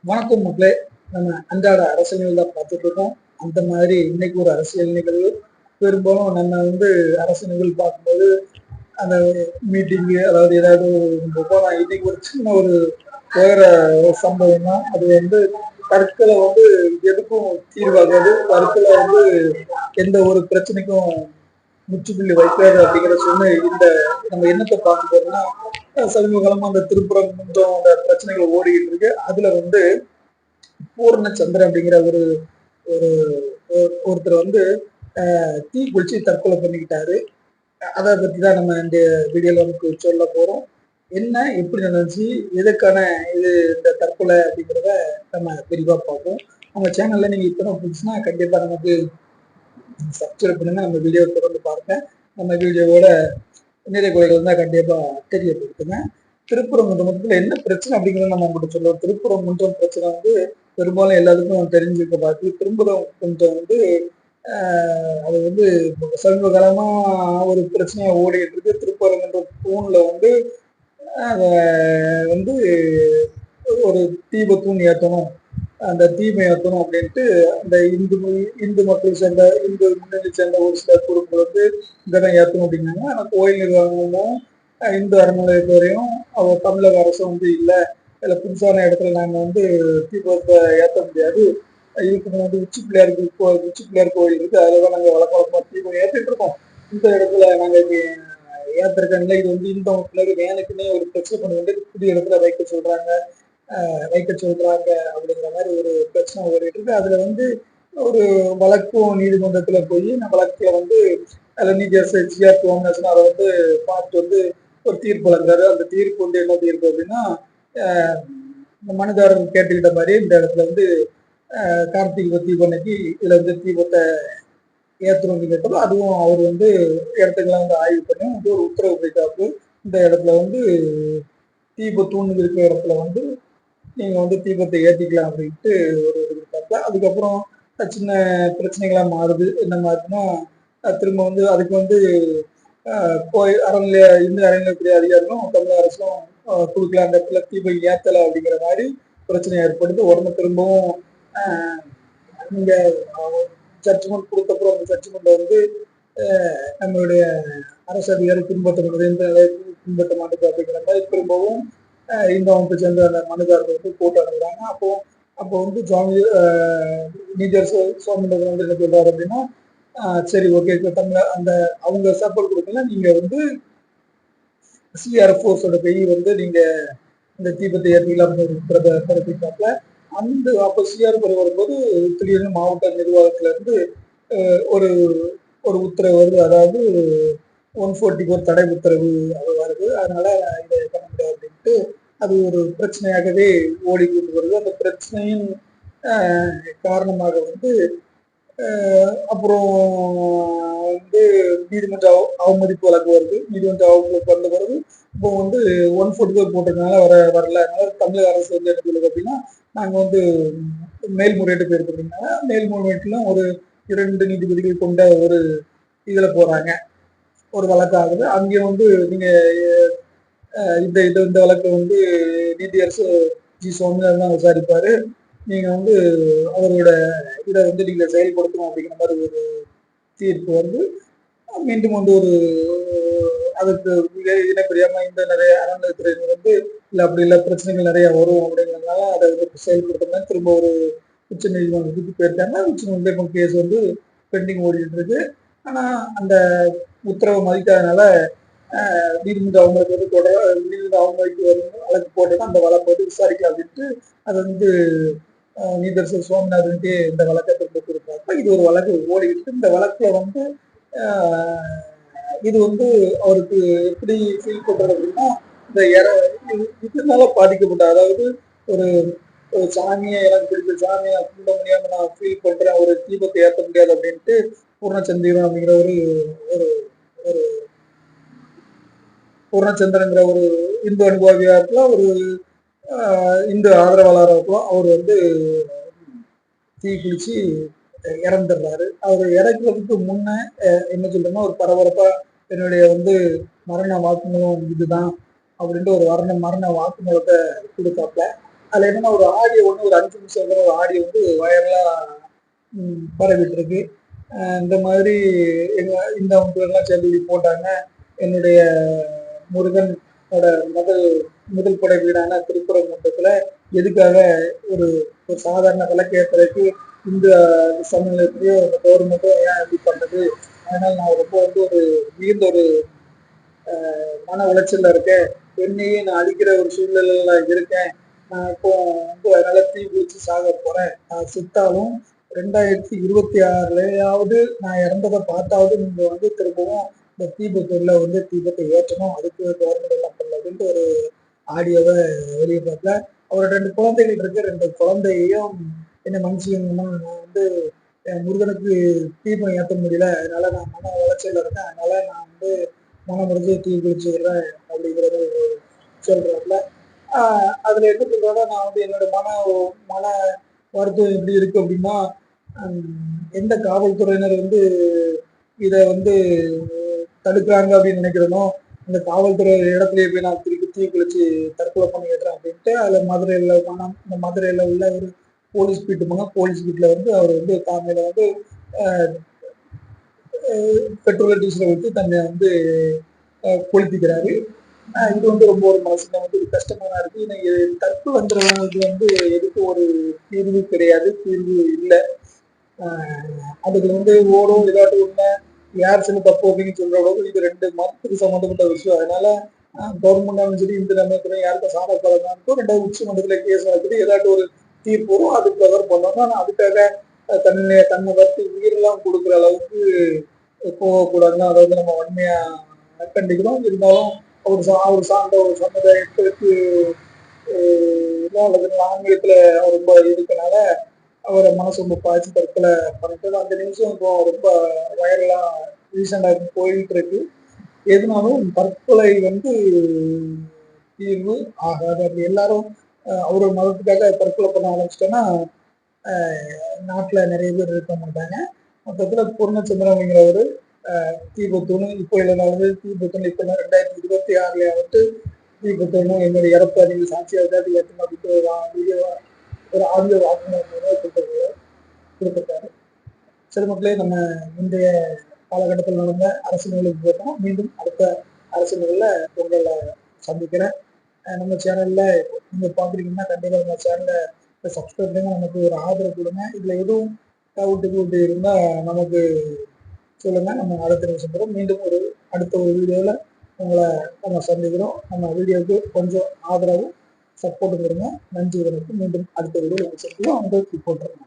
வணக்கம் மக்களே. நம்ம அன்றாட அரசியல் தான் பார்த்துட்டு இருக்கோம். அந்த மாதிரி இன்னைக்கு ஒரு அரசியல் நிகழ்வு. பெரும்பாலும் நம்ம அரசு நிகழ்வு பார்க்கும்போது அந்த மீட்டிங்கு, அதாவது ஏதாவது போனா இன்னைக்கு ஒரு சின்ன ஒரு வேற சம்பவம் தான். அது கருத்துல எதுக்கும் தீர்வாகாது. கருத்துல எந்த ஒரு பிரச்சனைக்கும் முற்றுப்புள்ளி வைக்காது அப்படிங்கிற சொன்ன இந்த நம்ம என்னத்தை பார்க்க போறோம்னா, சமீப காலமா அந்த திருப்புறம் கொஞ்சம் அந்த பிரச்சனைகள் ஓடிக்கிட்டு இருக்கு. அதுல பூர்ணச்சந்திரன் அப்படிங்கிற ஒரு ஒரு ஒருத்தர் தீ குளிச்சு தற்கொலை பண்ணிக்கிட்டாரு. அதை பத்தி தான் நம்ம இந்த வீடியோல சொல்ல போறோம். என்ன, எப்படி நடந்துச்சு, எதுக்கான இந்த தற்கொலை அப்படிங்கிறத நம்ம விரிவா பார்ப்போம். நம்ம சேனல்ல நீங்க இப்பதான் புதுசுனா கண்டிப்பா நமக்கு சப்ஸ்கிரைப் பண்ணுங்க. நம்ம வீடியோ தொடர்ந்து பாருங்க. நம்ம வீடியோவோட நிறைய குறைகள் இருந்தா கண்டிப்பா தெரியப்படுத்துங்க. திருப்பரங்குன்றத்துல என்ன பிரச்சனை அப்படிங்கிறத நம்ம உங்கள்கிட்ட சொல்லுவோம். திருப்பரங்குன்றம் பிரச்சனை பெரும்பாலும் எல்லாருக்கும் தெரிஞ்சிருக்க பார்த்து திருப்பரங்குன்றம் அது சமீப காலமா ஒரு பிரச்சனையா ஓடிட்டு இருக்கு. திருப்பரங்குன்றம் தூண்ல அத வந்து ஒரு தீபத்தூண் ஏற்றணும், அந்த தீமை ஏற்றணும் அப்படின்ட்டு அந்த இந்து மக்கள் சேர்ந்த இந்து முன்னணி சேர்ந்த ஒரு சில குழுக்கள் இங்கதான் ஏற்றணும் அப்படின்னாங்க. ஆனா கோயில் நிர்வாகமும் இந்து அறநிலையத்துறையும் தமிழக அரசும் இல்லை, இதுல புதுசான இடத்துல நாங்க தீபத்தை ஏற்ற முடியாது. இதுக்கு முன்னாடி உச்சி பிள்ளையார் கோயில் இருக்கு, அதுலதான் நாங்க வழக்கமா தீபம் ஏற்றிட்டு இருக்கோம். இந்த இடத்துல நாங்க ஏத்திருக்காங்க. இது இந்த பிள்ளைக்கு வேலைக்குன்னே ஒரு பிரச்சனை பண்ணி புதிய இடத்துல வைக்க சொல்றாங்க அப்படிங்கிற மாதிரி ஒரு பிரச்சனை ஓடிட்டு இருக்கு. அதுல ஒரு வழக்கும் நீதிமன்றத்துல போய் நான் வழக்குல அதுல நீதியரசர் ஜி.ஆர். சோமநாதன் அதை பார்த்து ஒரு தீர்ப்பு வழங்குறாரு. அந்த தீர்ப்பு என்ன தீர்ப்பு அப்படின்னா, இந்த மனுதாரர் கேட்டுக்கிட்ட மாதிரி இந்த இடத்துல கார்த்திகை தீபனைக்கு இதுல தீபத்தை ஏற்றணும் கேட்டப்போ அதுவும் அவர் இடத்துக்கெல்லாம் ஆய்வு பண்ணி ஒரு உத்தரவு போயிட்டாப்பு. இந்த இடத்துல தீப தூண் இருக்கிற இடத்துல நீங்க தீபத்தை ஏற்றிக்கலாம் அப்படின்ட்டு ஒரு இருக்காங்க. அதுக்கப்புறம் சின்ன பிரச்சனைகளா மாறுது. என்ன மாறுதுன்னா, திரும்ப அதுக்கு கோயில் இந்து அறநிலையத்துறை அதிகாரிகளும் தமிழக அரசும் கொடுக்கல, அந்த இடத்துல தீபம் ஏத்தலை அப்படிங்கிற மாதிரி பிரச்சனை ஏற்படுது. உடனே திரும்பவும் நீங்க ஜட்ஜ்மெண்ட் கொடுத்தப்பறம் அந்த ஜட்ஜ்மெண்ட் நம்மளுடைய அரசு அதிகாரி பின்பற்ற மாட்டேங்குது அப்படிங்கிற மாதிரி திரும்பவும் இந்த அமைப்பை சேர்ந்த அந்த மனுதாரர்கள் கோர்ட் அனுப்புறாங்க. அப்போ நீதியரசர் சோமநாதன் என்ன சொல்றாரு அப்படின்னா, சரி ஓகே, தமிழ அந்த அவங்க சப்போர்ட் கொடுக்கல, நீங்க சிஆர்எஃப்ஓஸோட போய் நீங்க இந்த தீபத்தை ஏற்றிக்கலாம் பிறப்பிக்காப்ல. அந்த அப்போ சிஆர் வரும்போது திடீர்னு மாவட்ட நிர்வாகத்துல இருந்து ஒரு ஒரு உத்தரவு வருது. அதாவது 144 தடை உத்தரவு அது வருது. அதனால இதை பண்ண முடியாது அப்படின்ட்டு அது ஒரு பிரச்சனையாகவே ஓடிக்கொண்டு வருது. அந்த பிரச்சனையின் காரணமாக அப்புறம் நீதிமன்ற அவமதிப்பு வழக்கு வருது. நீதிமன்ற அவமதிப்பு வந்த பிறகு இப்போ 144 போட்டதுனால வரல. அதனால தமிழக அரசு என்ன சொல்லுது அப்படின்னா, நாங்க மேல்முறையீட்டு போயிருக்கோம். மேல்முறையீட்டுல ஒரு 2 நீதிபதிகள் கொண்ட ஒரு இதுல போறாங்க, ஒரு வழக்கு ஆகுது. அங்கே நீங்க இந்த வழக்கு நீதியரசு ஜி. சோமநாதன் தான் விசாரிப்பாரு. நீங்க அவரோட இதை நீங்க செயல்படுத்தணும் அப்படிங்கிற மாதிரி ஒரு தீர்ப்பு மீண்டும் ஒரு அதுக்கு இணைப்பறியாம இந்த நிறைய அறநிலையத்துறை இல்லை அப்படி இல்லை பிரச்சனைகள் நிறைய வரும் அப்படிங்கிறதுனால அதை செயல்படுத்தணும் திரும்ப ஒரு உச்ச நீதிமன்றத்துக்கு போயிருக்காங்க. உச்ச நீதிமன்றம் கேஸ் பெண்டிங் ஓடிட்டு இருக்கு. ஆனா அந்த உத்தரவை மதிக்காதனால நீதிமன்ற அவங்களுக்கு நீதிமன்ற அவங்களுக்கு வழக்கு போட்டு அந்த வழக்கு விசாரிக்கலாம் அப்படின்ட்டு அதை நீதியரசர் சோமநாதனுக்கே இந்த வழக்கை திரும்ப கொடுத்தாங்க. இது ஒரு வழக்கு ஓடிட்டு இந்த வழக்குல இது அவருக்கு எப்படி ஃபீல் பண்றது அப்படின்னா, இந்த இதனால பாதிக்கப்பட்ட, அதாவது ஒரு சாமியை எனக்கு பிடிச்ச சாமியை கும்பிட முடியாம நான் ஃபீல் பண்றேன், ஒரு தீபத்தை ஏற்ற முடியாது அப்படின்ட்டு பூர்ணச்சந்திரன் அப்படிங்கிற ஒரு ஒரு ஒரு பூர்ணச்சந்திரங்கிற ஒரு இந்து அனுபவியா இருக்கலாம், ஒரு இந்து ஆதரவாளராக இருக்கலாம். அவர் தீ குளிச்சு இறந்துடுறாரு. அவர் இறக்குறதுக்கு முன்ன என்ன சொல்றேன்னா, ஒரு பரபரப்பா என்னுடைய மரண வாக்குமூலம் இதுதான் அப்படின்ட்டு ஒரு மரண வாக்குமூலத்தை கொடுத்தாப்ல. அதுல என்னன்னா ஒரு ஆடியோ ஒன்று ஒரு 5 நிமிஷம் ஒரு ஆடியோ வந்து வைரலா பரவிட்டு இருக்கு. இந்த மாதிரி இந்த அமைப்புகள்லாம் சேர்ந்து இப்படி போட்டாங்க. என்னுடைய முருகன் முதல் முதல் படை வீடான திருப்பரங்குன்றத்துல எதுக்காக ஒரு ஒரு சாதாரண விளக்கேற்றுறதுக்கு இந்த சமநிலையத்திலேயோ இந்த கவர்மெண்ட்டோ ஏன் இப்படி பண்ணுது? அதனால நான் ரொம்ப வந்து ஒரு மிகுந்த ஒரு மன உளைச்சல்ல இருக்கேன். என்னையே நான் அழிக்கிற ஒரு சூழ்நிலையில இருக்கேன். நான் இப்போ வந்து அதனால தீ குளிச்சு சாக போறேன். நான் செத்தாலும் 2026லயாவது நான் இறந்ததை பார்த்தாவது நீங்க வந்து திரும்பவும் இந்த தீபத்தூர்ல வந்து தீபத்தை ஏற்றணும். அதுக்கு கவர்மெண்ட் எல்லாம் பண்ணல அப்படின்ட்டு ஒரு ஆடியோவை வெளியிட்டாப்புல. அவரோட 2 குழந்தைகள் இருக்கு. 2 குழந்தையையும் என்ன மன்னிச்சுக்கங்கம்மா, நான் வந்து முருகனுக்கு தீபம் ஏற்ற முடியல. அதனால நான் மன உளைச்சல்ல இருக்கேன். அதனால நான் வந்து மனமுடைஞ்சு தீ குளிச்சுக்கிறேன் அப்படிங்கிறத சொல்றாப்புல. அதுல என்ன சொல்றேன்னா, நான் வந்து என்னோட மன வருத்தம் எப்படி இருக்கு அப்படின்னா, எந்த காவல்துறையினர் வந்து இதை வந்து தடுக்கிறாங்க அப்படின்னு நினைக்கிறனோ, அந்த காவல்துறை இடத்துலயே போய் நான் திருப்பி தீ குளிச்சு தற்கொலை பண்ணிடுறேன் அப்படின்ட்டு அதில் இந்த மதுரையில் உள்ள ஒரு போலீஸ் பீட்டு போனால் போலீஸ் பீட்டில் வந்து அவர் வந்து தாமையில வந்து பெட்ரோல் டீசலை ஊற்றி தன்னை வந்து கொளுத்திக்கிறாரு. இது வந்து ரொம்ப ஒரு மனசுக்கு வந்து கஷ்டமா தான் இருக்கு. எனக்கு தற்கொலைங்கிறது வந்து எதுக்கும் ஒரு தீர்வு கிடையாது, தீர்வு இல்லை. அதுக்கு வந்து ஓடும் ஏதாட்டு உண்மை யார் சில தப்பு அப்படின்னு சொல்ற அளவுக்கு இது 2 மதத்துக்கு சம்மந்தப்பட்ட விஷயம். அதனால கவர்மெண்டாலும் சரி இந்து நம்பிக்கை யாருக்கும் சாத பழக்கம் 2வது உச்ச மன்றத்துல கேஸ் நடக்குது, ஏதாட்டு ஒரு தீர்ப்பு வரும், அதுக்கு கவர் பண்ணணும். ஆனால் அதுக்காக தன்னை வருத்தி உயிரெல்லாம் கொடுக்குற அளவுக்கு போகக்கூடாதுன்னு அதை வந்து நம்ம வன்மையா கண்டிக்கிறோம். இருந்தாலும் அவர் சார்ந்த ஒரு சமுதாயத்திற்கு ஆங்கிலத்துல ரொம்ப இருக்கனால அவரை மனசு ரொம்ப பாய்ச்சி தற்கொலை பண்ணிட்டு அந்த நிமிஷம் இப்போ ரொம்ப வைரலா ரீசெண்டா போயிட்டு இருக்கு. எதுனாலும் தற்கொலை வந்து தீர்வு ஆகாது. அப்படி எல்லாரும் அவரோட மதத்துக்காக தற்கொலை பண்ண ஆரம்பிச்சிட்டோன்னா நாட்டுல நிறைய பேர் இருக்க மாட்டாங்க. மொத்தத்துல பூர்ணச்சந்திரன் அப்படிங்கிறவரு தீபத்தூணு இப்போ இல்லைனாலும் தீபத்தூணு இப்போ 2026 வந்துட்டு தீபத்தூணு என்னுடைய இறப்பு அறிவு சாட்சியாக ஏதாவது ஏற்றணும் அப்படின்ட்டு ஒரு ஆடியோ வாக்குமூலம் கொடுத்துருக்காரு. சரி மக்களே, நம்ம இன்றைய காலகட்டத்தில் நடந்த அரசு நிகழ்வுக்கு போட்டோம். மீண்டும் அடுத்த அரசு நிகழ்வில் உங்களை சந்திக்கிறேன். நம்ம சேனல்ல நீங்க பாக்குறீங்கன்னா கண்டிப்பா நம்ம சேனலை சப்ஸ்கிரைப் பண்ணி நமக்கு ஒரு ஆதரவு கொடுங்க. இதுல எதுவும் டவுட்டு இருந்தா நமக்கு சொல்லுங்க. நம்ம அடுத்த நிமிஷம் மீண்டும் அடுத்த ஒரு வீடியோவில் உங்களை நம்ம சந்திக்கிறோம். நம்ம வீடியோவுக்கு கொஞ்சம் ஆதரவு சப்போர்ட் கொடுங்க. நன்றி. மீண்டும் அடுத்த வீடியோவில் சந்திக்கிறோம். உங்களுக்கு போட்டுருங்க.